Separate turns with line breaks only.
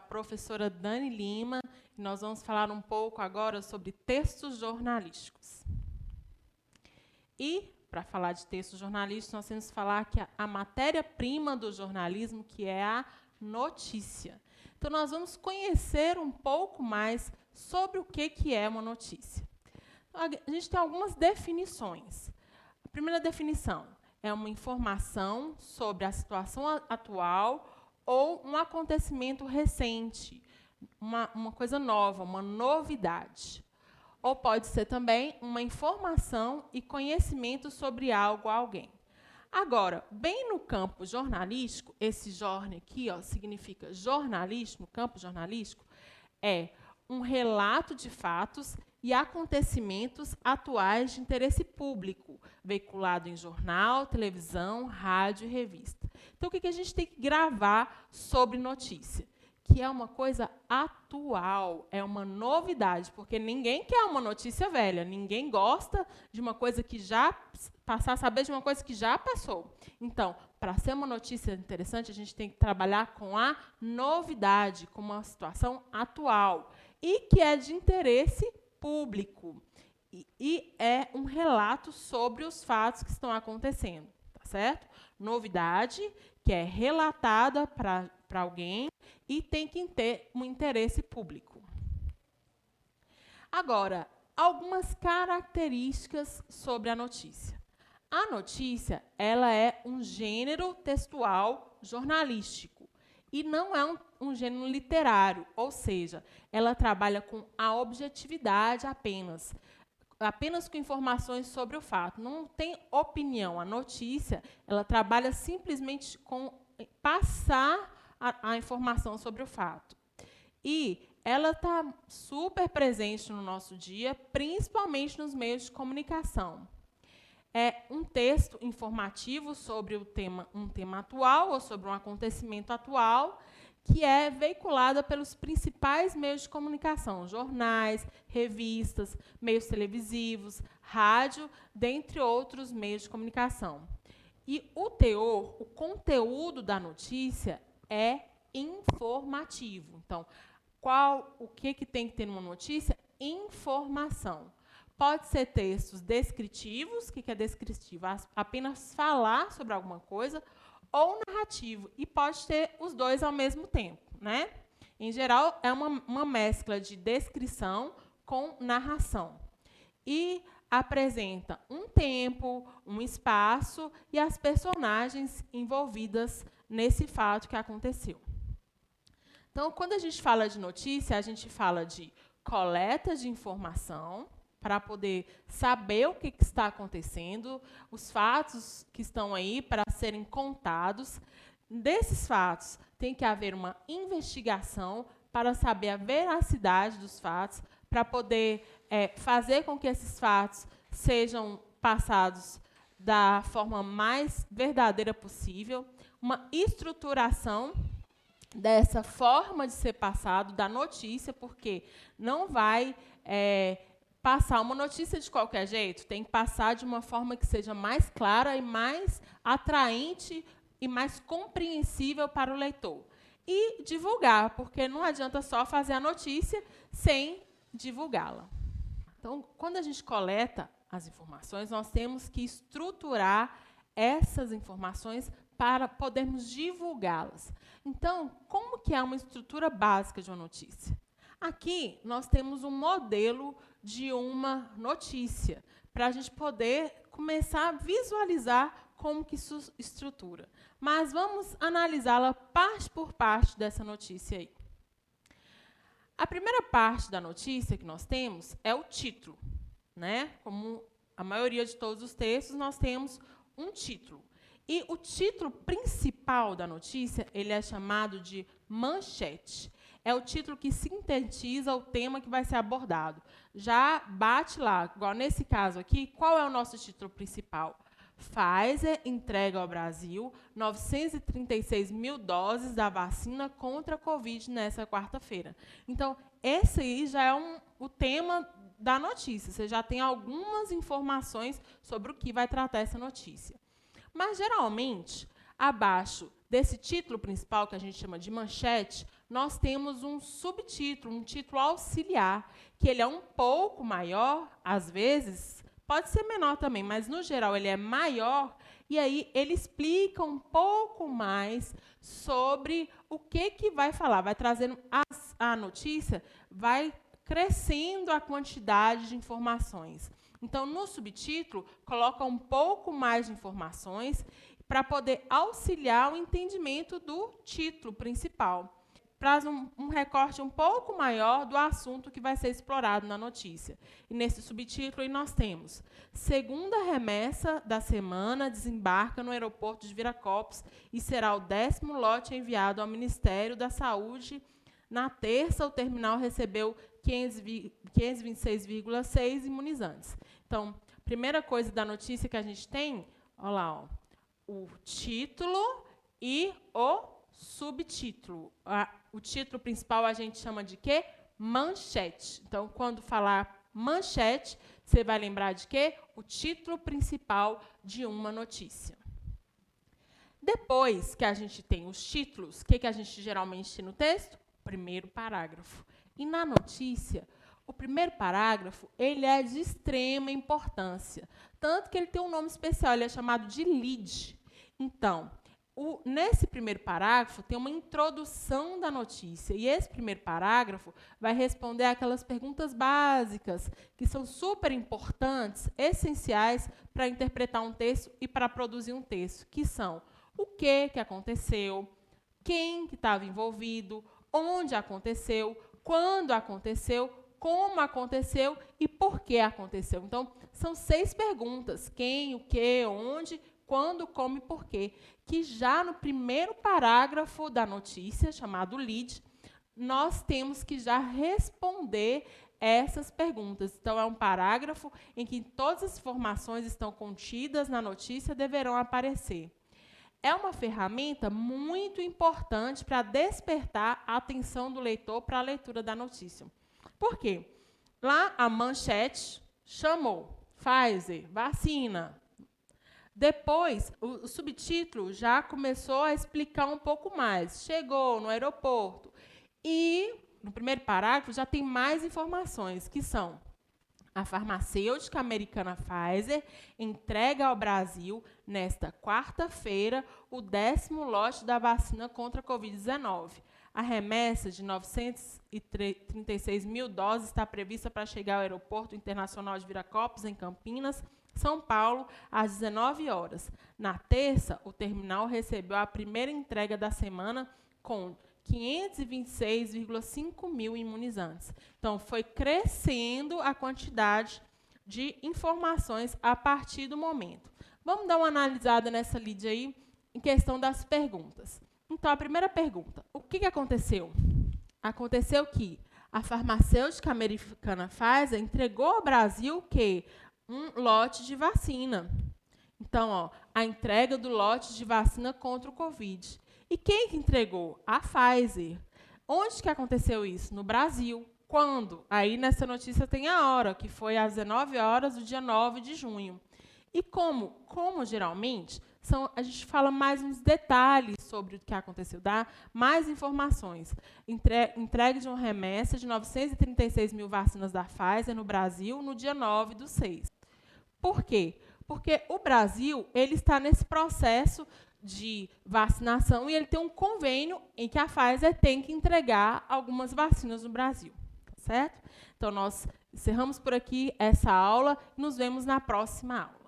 professora Dani Lima, e nós vamos falar um pouco agora sobre textos jornalísticos. E, para falar de textos jornalísticos, nós temos que falar que a matéria-prima do jornalismo, que é a notícia. Então, nós vamos conhecer um pouco mais sobre o que é uma notícia. A gente tem algumas definições. A primeira definição é uma informação sobre a situação atual ou um acontecimento recente, uma coisa nova, uma novidade. Ou pode ser também uma informação e conhecimento sobre algo ou alguém. Agora, bem no campo jornalístico, esse jorne aqui significa jornalístico, no campo jornalístico, é um relato de fatos e acontecimentos atuais de interesse público, veiculado em jornal, televisão, rádio e revista. Então, o que a gente tem que gravar sobre notícia? Que é uma coisa atual, é uma novidade, porque ninguém quer uma notícia velha, ninguém gosta de uma coisa que já passar a saber de uma coisa que já passou. Então, para ser uma notícia interessante, a gente tem que trabalhar com a novidade, com uma situação atual, e que é de interesse público, e é um relato sobre os fatos que estão acontecendo, tá certo? Novidade, que é relatada para alguém, e tem que ter um interesse público. Agora, algumas características sobre a notícia. A notícia, ela é um gênero textual jornalístico e não é um gênero literário, ou seja, ela trabalha com a objetividade apenas com informações sobre o fato. Não tem opinião. A notícia, ela trabalha simplesmente com passar a informação sobre o fato. E ela está super presente no nosso dia, principalmente nos meios de comunicação. É um texto informativo sobre um tema atual ou sobre um acontecimento atual, que é veiculada pelos principais meios de comunicação, jornais, revistas, meios televisivos, rádio, dentre outros meios de comunicação. E o teor, o conteúdo da notícia é informativo. Então, o que tem que ter numa notícia? Informação. Pode ser textos descritivos, o que é descritivo? Apenas falar sobre alguma coisa, ou narrativo, e pode ter os dois ao mesmo tempo, né? Em geral, é uma mescla de descrição com narração. E apresenta um tempo, um espaço e as personagens envolvidas nesse fato que aconteceu. Então, quando a gente fala de notícia, a gente fala de coleta de informação, para poder saber o que está acontecendo, os fatos que estão aí para serem contados. Desses fatos, tem que haver uma investigação para saber a veracidade dos fatos, para poder fazer com que esses fatos sejam passados da forma mais verdadeira possível, uma estruturação dessa forma de ser passado, da notícia, porque não vai passar uma notícia de qualquer jeito, tem que passar de uma forma que seja mais clara e mais atraente e mais compreensível para o leitor. E divulgar, porque não adianta só fazer a notícia sem divulgá-la. Então, quando a gente coleta as informações, nós temos que estruturar essas informações para podermos divulgá-las. Então, como que é uma estrutura básica de uma notícia? Aqui, nós temos um modelo de uma notícia, para a gente poder começar a visualizar como que isso estrutura. Mas vamos analisá-la parte por parte dessa notícia aí. A primeira parte da notícia que nós temos é o título, né? Como a maioria de todos os textos, nós temos um título. E o título principal da notícia, ele é chamado de manchete. É o título que sintetiza o tema que vai ser abordado. Já bate lá, igual nesse caso aqui, qual é o nosso título principal? Pfizer entrega ao Brasil 936 mil doses da vacina contra a Covid nessa quarta-feira. Então, esse aí já é o tema da notícia. Você já tem algumas informações sobre o que vai tratar essa notícia. Mas, geralmente, abaixo desse título principal, que a gente chama de manchete, nós temos um subtítulo, um título auxiliar, que ele é um pouco maior, às vezes, pode ser menor também, mas, no geral, ele é maior, e aí ele explica um pouco mais sobre o que vai falar. Vai trazendo a notícia, vai crescendo a quantidade de informações. Então, no subtítulo, coloca um pouco mais de informações para poder auxiliar o entendimento do título principal. Traz um recorte um pouco maior do assunto que vai ser explorado na notícia. E nesse subtítulo aí nós temos: segunda remessa da semana desembarca no aeroporto de Viracopos e será o 10º lote enviado ao Ministério da Saúde. Na terça, o terminal recebeu 526,6 imunizantes. Então, primeira coisa da notícia que a gente tem, olha lá, ó, o título e o subtítulo. O título principal a gente chama de quê? Manchete. Então, quando falar manchete, você vai lembrar de quê? O título principal de uma notícia. Depois que a gente tem os títulos, o que a gente geralmente tem no texto? Primeiro parágrafo. E na notícia, o primeiro parágrafo ele é de extrema importância. Tanto que ele tem um nome especial, ele é chamado de lead. Então, nesse primeiro parágrafo, tem uma introdução da notícia. E esse primeiro parágrafo vai responder aquelas perguntas básicas, que são super importantes, essenciais para interpretar um texto e para produzir um texto, que são o que aconteceu, quem que estava envolvido, onde aconteceu, quando aconteceu, como aconteceu e por que aconteceu. Então, são 6 perguntas: quem, o que, onde, quando, como e por quê, que já no primeiro parágrafo da notícia, chamado lead, nós temos que já responder essas perguntas. Então, é um parágrafo em que todas as informações estão contidas na notícia deverão aparecer. É uma ferramenta muito importante para despertar a atenção do leitor para a leitura da notícia. Por quê? Lá, a manchete chamou Pfizer, vacina. Depois, o subtítulo já começou a explicar um pouco mais. Chegou no aeroporto. E, no primeiro parágrafo, já tem mais informações, que são: a farmacêutica americana Pfizer entrega ao Brasil, nesta quarta-feira, o 10º lote da vacina contra a Covid-19. A remessa de 936 mil doses está prevista para chegar ao Aeroporto Internacional de Viracopos, em Campinas, São Paulo, às 19 horas. Na terça, o terminal recebeu a primeira entrega da semana com 526,5 mil imunizantes. Então, foi crescendo a quantidade de informações a partir do momento. Vamos dar uma analisada nessa lead aí, em questão das perguntas. Então, a primeira pergunta: o que aconteceu? Aconteceu que a farmacêutica americana Pfizer entregou ao Brasil o quê? Um lote de vacina. Então, ó, a entrega do lote de vacina contra o Covid. E quem que entregou? A Pfizer. Onde que aconteceu isso? No Brasil. Quando? Aí, nessa notícia, tem a hora, que foi às 19 horas do dia 9 de junho. E como geralmente, a gente fala mais uns detalhes sobre o que aconteceu, dá mais informações. Entrega de uma remessa de 936 mil vacinas da Pfizer no Brasil no dia 9/6. Por quê? Porque o Brasil ele está nesse processo de vacinação e ele tem um convênio em que a Pfizer tem que entregar algumas vacinas no Brasil. Certo? Então, nós encerramos por aqui essa aula e nos vemos na próxima aula.